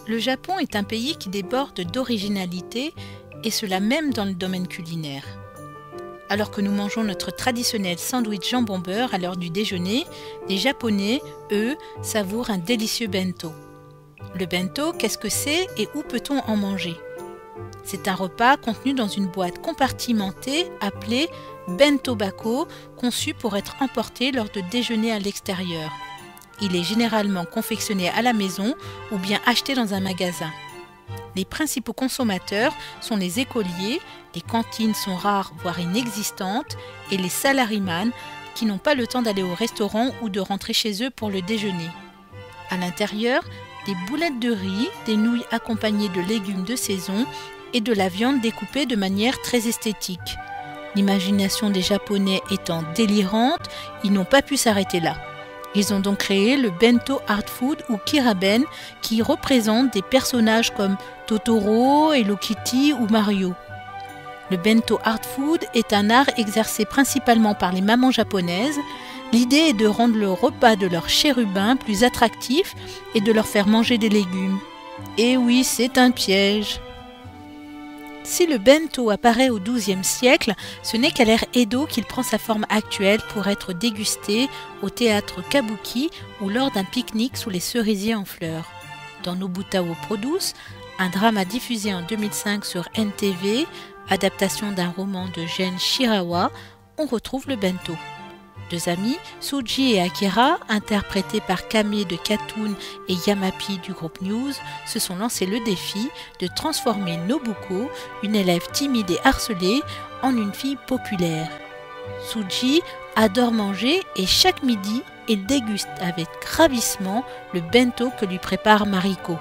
Le Japon est un pays qui déborde d'originalité, et cela même dans le domaine culinaire. Alors que nous mangeons notre traditionnel sandwich jambon-beurre à l'heure du déjeuner, les Japonais, eux, savourent un délicieux bento. Le bento, qu'est-ce que c'est et où peut-on en manger? C'est un repas contenu dans une boîte compartimentée appelée bento bako, conçue pour être emporté lors de déjeuners à l'extérieur. Il est généralement confectionné à la maison ou bien acheté dans un magasin. Les principaux consommateurs sont les écoliers, les cantines sont rares voire inexistantes, et les salaryman qui n'ont pas le temps d'aller au restaurant ou de rentrer chez eux pour le déjeuner. À l'intérieur, des boulettes de riz, des nouilles accompagnées de légumes de saison et de la viande découpée de manière très esthétique. L'imagination des Japonais étant délirante, ils n'ont pas pu s'arrêter là. Ils ont donc créé le bento art food ou kiraben qui représente des personnages comme Totoro, Hello Kitty ou Mario. Le bento art food est un art exercé principalement par les mamans japonaises. L'idée est de rendre le repas de leurs chérubins plus attractif et de leur faire manger des légumes. Et oui, c'est un piège. Si le bento apparaît au XIIe siècle, ce n'est qu'à l'ère Edo qu'il prend sa forme actuelle pour être dégusté au théâtre Kabuki ou lors d'un pique-nique sous les cerisiers en fleurs. Dans Nobutao Produce, un drama diffusé en 2005 sur NTV, adaptation d'un roman de Gen Shirawa, on retrouve le bento. Deux amis, Suji et Akira, interprétés par Kame de Katoon et Yamapi du groupe News, se sont lancés le défi de transformer Nobuko, une élève timide et harcelée, en une fille populaire. Suji adore manger et chaque midi, il déguste avec ravissement le bento que lui prépare Mariko.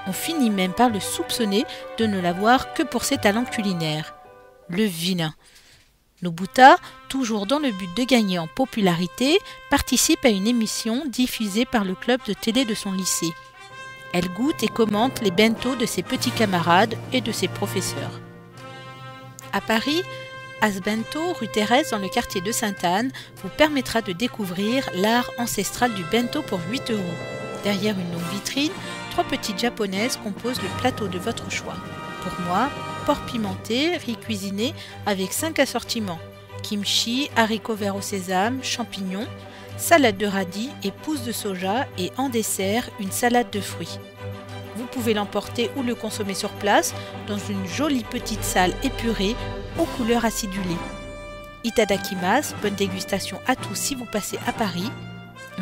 On finit même par le soupçonner de ne l'avoir que pour ses talents culinaires. Le vilain. Nobuta, toujours dans le but de gagner en popularité, participe à une émission diffusée par le club de télé de son lycée. Elle goûte et commente les bentos de ses petits camarades et de ses professeurs. À Paris, Asbento, rue Thérèse, dans le quartier de Sainte-Anne, vous permettra de découvrir l'art ancestral du bento pour 8 €. Derrière une longue vitrine, 3 petites japonaises composent le plateau de votre choix. Pour moi, porc pimenté, riz cuisiné avec 5 assortiments, kimchi, haricots verts au sésame, champignons, salade de radis et pousses de soja et en dessert, une salade de fruits. Vous pouvez l'emporter ou le consommer sur place dans une jolie petite salle épurée aux couleurs acidulées. Itadakimasu, bonne dégustation à tous si vous passez à Paris.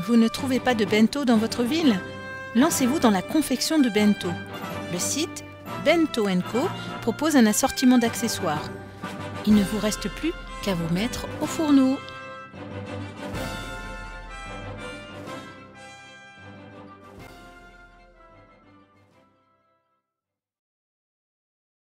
Vous ne trouvez pas de bento dans votre ville? Lancez-vous dans la confection de bento. Le site Bento & Co propose un assortiment d'accessoires. Il ne vous reste plus qu'à vous mettre au fourneau.